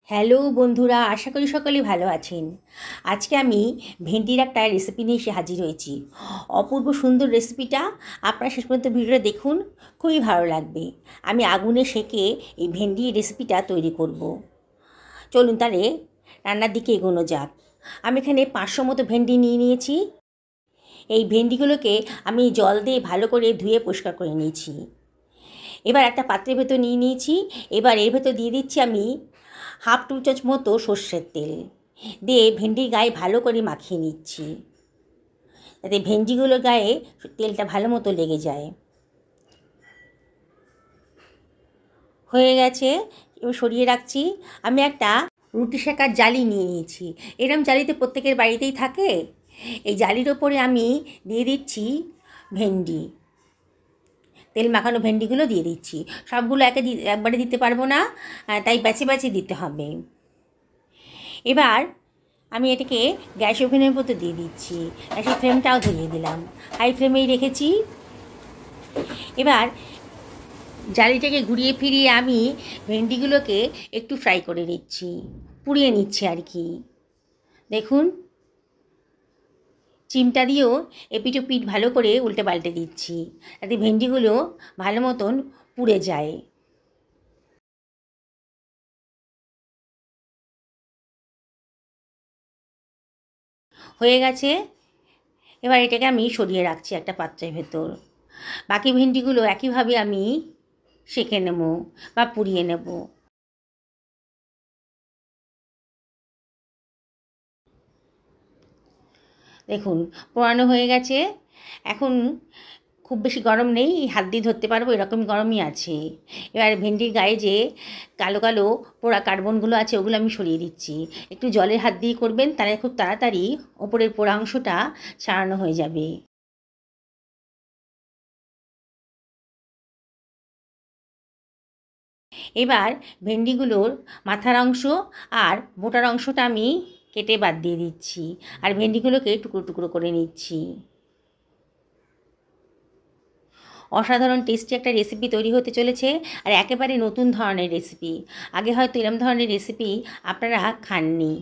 Hello বন্ধুরা, আশা করি সকলেই ভালো আছেন। আজকে আমি ভেন্ডির একটা রেসিপি নিয়ে এসে হাজির হয়েছি। অপূর্ব সুন্দর রেসিপিটা আপনারা শেষ পর্যন্ত ভিডিওটা দেখুন, খুবই ভালো লাগবে। আমি আগুনে সেঁকে এই ভেন্ডির রেসিপিটা তৈরি করব। চলুন তাহলে রান্নার দিকে এগোনো যাক। আমি এখানে 500 মতো ভেন্ডি নিয়ে নিয়েছি। এই ভেন্ডিগুলোকে আমি জল দিয়ে ভালো করে ধুয়ে পরিষ্কার করে নিয়েছি। এবার একটা পাত্রের ভেতর নিয়ে নিয়েছি। এবার এর ভেতর দিয়ে দিচ্ছি আমি হাফ টেবিল চামচ মতো সর্ষের তেল দিয়ে ভেন্ডির গায়ে ভালো করে মাখিয়ে নিচ্ছি, যাতে ভেন্ডিগুলোর গায়ে তেলটা ভালো মতো লেগে যায়। হয়ে গেছে, এবার সরিয়ে রাখছি। আমি একটা রুটি সেকার জালি নিয়ে নিয়েছি। এরকম জালিতে প্রত্যেকের বাড়িতেই থাকে। এই জালির ওপরে আমি দিয়ে দিচ্ছি ভেন্ডি, তেল মাখানো ভেন্ডিগুলো দিয়ে দিচ্ছি। সবগুলো একবারে দিতে পারবো না, তাই বেছে বেছে দিতে হবে। এবার আমি এটাকে গ্যাস ওভেনের মতো দিয়ে দিচ্ছি। গ্যাসের ফ্লেমটাও ধরিয়ে দিলাম, হাই ফ্লেমেই রেখেছি। এবার জালিটাকে ঘুরিয়ে ফিরিয়ে আমি ভেন্ডিগুলোকে একটু ফ্রাই করে নিচ্ছি, পুড়িয়ে নিচ্ছি আর কি। দেখুন, চিমটা দিয়েও এপিট ওপিট ভালো করে উল্টে পাল্টে দিচ্ছি, যাতে ভেন্ডিগুলো ভালো মতন পুড়ে যায়। হয়ে গেছে, এবার এটাকে আমি সরিয়ে রাখছি একটা পাত্রের ভেতর। বাকি ভেন্ডিগুলো একইভাবে আমি সেঁকে নেব বা পুড়িয়ে নেব। দেখুন, পোড়ানো হয়ে গেছে। এখন খুব বেশি গরম নেই, হাত দিয়ে ধরতে পারবো এরকম গরমই আছে। এবার ভেন্ডির গায়ে যে কালো কালো পোড়া কার্বনগুলো আছে ওগুলো আমি সরিয়ে দিচ্ছি। একটু জলের হাত দিয়ে করবেন, তাহলে খুব তাড়াতাড়ি ওপরের পোড়া অংশটা ছাড়ানো হয়ে যাবে। এবার ভেন্ডিগুলোর মাথার অংশ আর বোটার অংশটা আমি কেটে বাদ দিয়ে দিচ্ছি, আর ভেন্ডিগুলোকে টুকরো টুকরো করে নিচ্ছি। অসাধারণ টেস্টি একটা রেসিপি তৈরি হতে চলেছে, আর একেবারে নতুন ধরনের রেসিপি। আগে হয়তো এরম ধরনের রেসিপি আপনারা খাননি।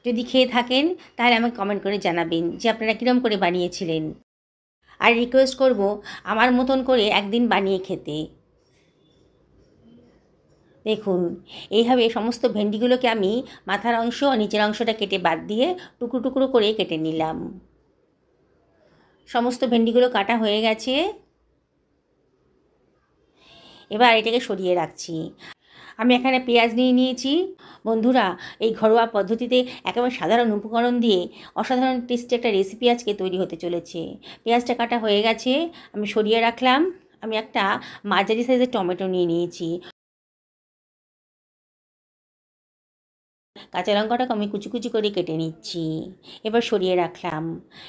যদি খেয়ে থাকেন তাহলে আমাকে কমেন্ট করে জানাবেন যে আপনারা কীরকম করে বানিয়েছিলেন। আর রিকোয়েস্ট করব আমার মতন করে একদিন বানিয়ে খেতে। দেখুন, এইভাবে সমস্ত ভেন্ডিগুলোকে আমি মাথার অংশ ও নিচের অংশটা কেটে বাদ দিয়ে টুকরো টুকরো করে কেটে নিলাম। সমস্ত ভেন্ডিগুলো কাটা হয়ে গেছে। এবার এটাকে সরিয়ে রাখছি। আমি এখানে পেঁয়াজ নিয়ে নিয়েছি। বন্ধুরা, এই ঘরোয়া পদ্ধতিতে একেবারে সাধারণ উপকরণ দিয়ে অসাধারণ টেস্টি একটা রেসিপি আজকে তৈরি হতে চলেছে। পেঁয়াজটা কাটা হয়ে গেছে, আমি সরিয়ে রাখলাম। আমি একটা মাঝারি সাইজের টমেটো নিয়ে নিয়েছি। কাঁচা লঙ্কাটাকে আমি কুচি কুচি করে কেটে নিচ্ছি। এবার সরিয়ে রাখলাম।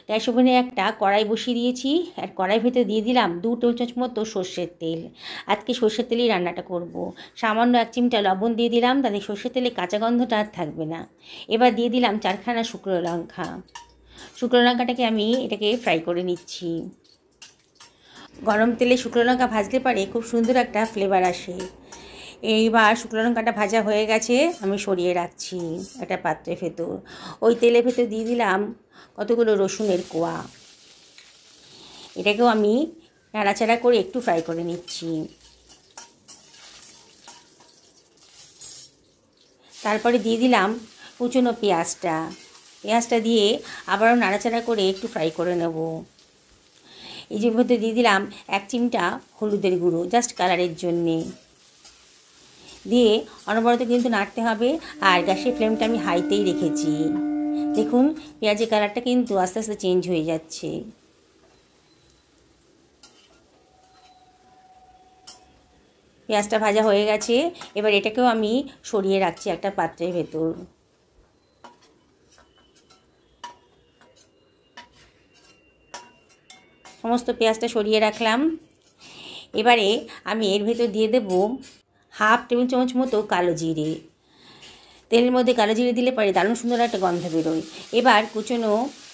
গ্যাস ওভেনে একটা কড়াই বসিয়ে দিয়েছি, আর কড়াই ভেতরে দিয়ে দিলাম 2 টেবিল চামচ মতো সর্ষের তেল। আজকে সর্ষের তেলেই রান্নাটা করব। সামান্য 1 চিমটা লবণ দিয়ে দিলাম, তাহলে সর্ষের তেলে কাঁচা গন্ধটা আর থাকবে না। এবার দিয়ে দিলাম 4খানা শুকনো লঙ্কা। শুকনো লঙ্কাটাকে আমি এটাকে ফ্রাই করে নিচ্ছি। গরম তেলে শুকনো লঙ্কা ভাজলে পারে খুব সুন্দর একটা ফ্লেভার আসে। এইবার শুকনো লঙ্কাটা ভাজা হয়ে গেছে, আমি সরিয়ে রাখছি একটা পাত্রের ভেতর। ওই তেলের ভেতর দিয়ে দিলাম কতগুলো রসুনের কোয়া। এটাকেও আমি নাড়াচাড়া করে একটু ফ্রাই করে নিচ্ছি। তারপরে দিয়ে দিলাম কুচনো পেঁয়াজটা দিয়ে আবারও নাড়াচাড়া করে একটু ফ্রাই করে নেব। এই যে মধ্যে দিয়ে দিলাম 1 চিমটা হলুদের গুঁড়ো, জাস্ট কালারের জন্যে। দিয়ে অনবরত কিন্তু নাড়তে হবে, আর গ্যাসের ফ্লেমটা আমি হাইতেই রেখেছি। দেখুন, পেঁয়াজের কালারটা কিন্তু আস্তে আস্তে চেঞ্জ হয়ে যাচ্ছে। পেঁয়াজটা ভাজা হয়ে গেছে, এবার এটাকেও আমি সরিয়ে রাখছি একটা পাত্রের ভেতর। সমস্ত পেঁয়াজটা সরিয়ে রাখলাম। এবারে আমি এর ভেতর দিয়ে দেব হাফ টেবিল চামচ মতো কালো জিরে। তেলের মধ্যে কালো জিরে দিলে পরে দারুণ সুন্দর একটা গন্ধ বেরোয়। এবার কুচনো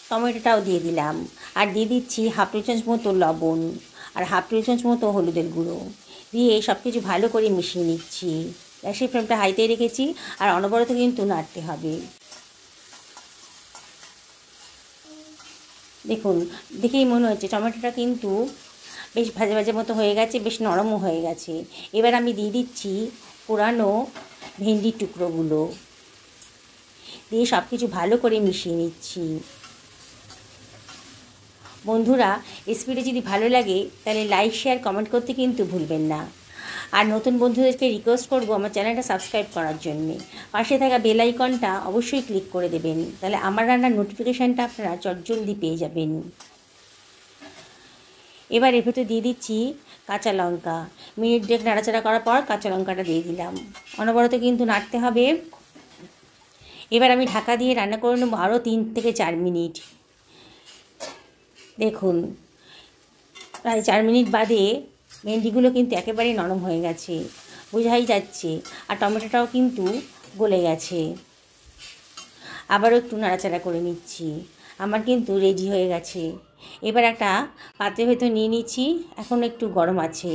টমেটোটাও দিয়ে দিলাম, আর দিয়ে দিচ্ছি হাফ টেবিল চামচ মতো লবণ আর হাফ টেবিল চামচ মতো হলুদের গুঁড়ো। দিয়ে সব কিছু ভালো করে মিশিয়ে নিচ্ছি। গ্যাসের ফ্লেমটা হাইতে রেখেছি আর অনবরত কিন্তু নাড়তে হবে। দেখুন, দেখেই মনে হচ্ছে টমেটোটা কিন্তু বেশ ভাজা ভাজা মতো হয়ে গেছে, বেশ নরমও হয়ে গেছে। এবার আমি দিয়ে দিচ্ছি পোড়ানো ভেন্ডির টুকরোগুলো, দিয়ে সব কিছু ভালো করে মিশিয়ে নিচ্ছি। বন্ধুরা, রেসিপিটা যদি ভালো লাগে তাহলে লাইক, শেয়ার, কমেন্ট করতে কিন্তু ভুলবেন না। আর নতুন বন্ধুদেরকে রিকোয়েস্ট করব আমার চ্যানেলটা সাবস্ক্রাইব করার জন্যে। পাশে থাকা বেল আইকনটা অবশ্যই ক্লিক করে দেবেন, তাহলে আমার রান্নার নোটিফিকেশানটা আপনারা চটজলদি পেয়ে যাবেন। এবার এর ভেতরে দিয়ে দিচ্ছি কাঁচা লঙ্কা। মিনিট দেড়েক নাড়াচাড়া করার পর কাঁচা লঙ্কাটা দিয়ে দিলাম। অনবরত কিন্তু নাড়তে হবে। এবার আমি ঢাকা দিয়ে রান্না করে নেবো আরও 3 থেকে 4 মিনিট। দেখুন, প্রায় 4 মিনিট বাদে ভেন্ডিগুলো কিন্তু একেবারেই নরম হয়ে গেছে, বোঝাই যাচ্ছে। আর টমেটোটাও কিন্তু গলে গেছে। আবারও একটু নাড়াচাড়া করে নিচ্ছি। আমার কিন্তু রেডি হয়ে গেছে। এবার একটা পাত্রের ভেতর নিয়ে নিচ্ছি। এখন একটু গরম আছে,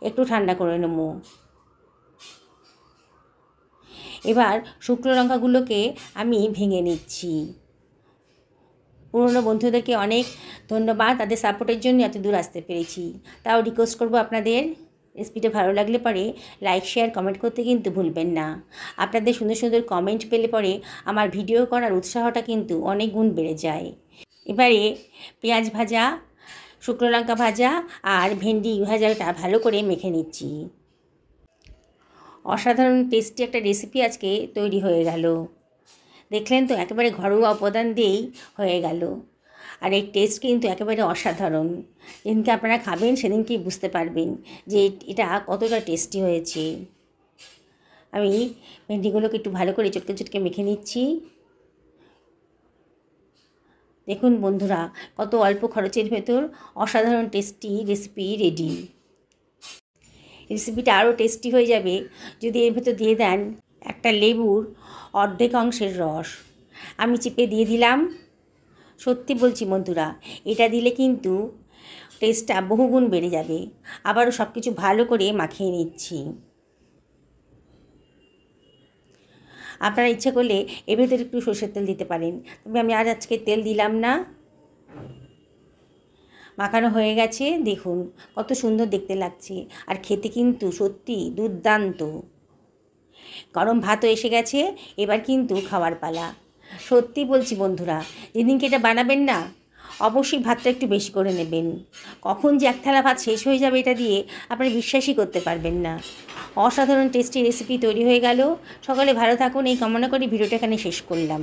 একটু ঠান্ডা করে নেব। এবার শুকনো লঙ্কাগুলোকে আমি ভেঙে নিচ্ছি। পুরনো বন্ধুদেরকে অনেক ধন্যবাদ, তাদের সাপোর্টের জন্য এত দূর আসতে পেরেছি। তাও রিকোয়েস্ট করব আপনাদের, রেসিপিটা ভালো লাগলে পরে লাইক, শেয়ার, কমেন্ট করতে কিন্তু ভুলবেন না। আপনাদের সুন্দর সুন্দর কমেন্ট পেলে পরে আমার ভিডিও করার উৎসাহটা কিন্তু অনেক গুণ বেড়ে যায়। এবারে পেঁয়াজ ভাজা, শুকনো লঙ্কা ভাজা আর ভেন্ডি ভাজাটা ভালো করে মেখে নিচ্ছি। অসাধারণ টেস্টি একটা রেসিপি আজকে তৈরি হয়ে গেল। দেখলেন তো, একেবারে ঘরোয়া উপাদান দিয়েই হয়ে গেল। আর এই টেস্ট কিন্তু একেবারে অসাধারণ। যেদিনকে আপনারা খাবেন সেদিনকেই বুঝতে পারবেন যে এটা কতটা টেস্টি হয়েছে। আমি ভেন্ডিগুলোকে একটু ভালো করে চটকে চটকে মেখে নিচ্ছি। দেখুন বন্ধুরা, কত অল্প খরচের ভেতর অসাধারণ টেস্টি রেসিপি রেডি। রেসিপিটা আরও টেস্টি হয়ে যাবে যদি এর ভেতর দিয়ে দেন একটা লেবুর অর্ধেক অংশের রস। আমি চিপে দিয়ে দিলাম। সত্যি বলছি বন্ধুরা, এটা দিলে কিন্তু টেস্টটা বহুগুণ বেড়ে যাবে। আবারও সব কিছু ভালো করে মাখিয়ে নিচ্ছি। আপনারা ইচ্ছে করলে এর ভেতরে একটু সরষের তেল দিতে পারেন, তবে আমি আর আজকে তেল দিলাম না। মাখানো হয়ে গেছে, দেখুন কত সুন্দর দেখতে লাগছে, আর খেতে কিন্তু সত্যি দুর্দান্ত। গরম ভাতও এসে গেছে, এবার কিন্তু খাওয়ার পালা। সত্যি বলছি বন্ধুরা, যেদিনকে এটা বানাবেন না, অবশ্যই ভাতটা একটু বেশি করে নেবেন। কখন যে এক থালা ভাত শেষ হয়ে যাবে এটা দিয়ে আপনারা বিশ্বাসই করতে পারবেন না। অসাধারণ টেস্টি রেসিপি তৈরি হয়ে গেল। সকলে ভালো থাকুন এই কামনা করে ভিডিওটা এখানে শেষ করলাম।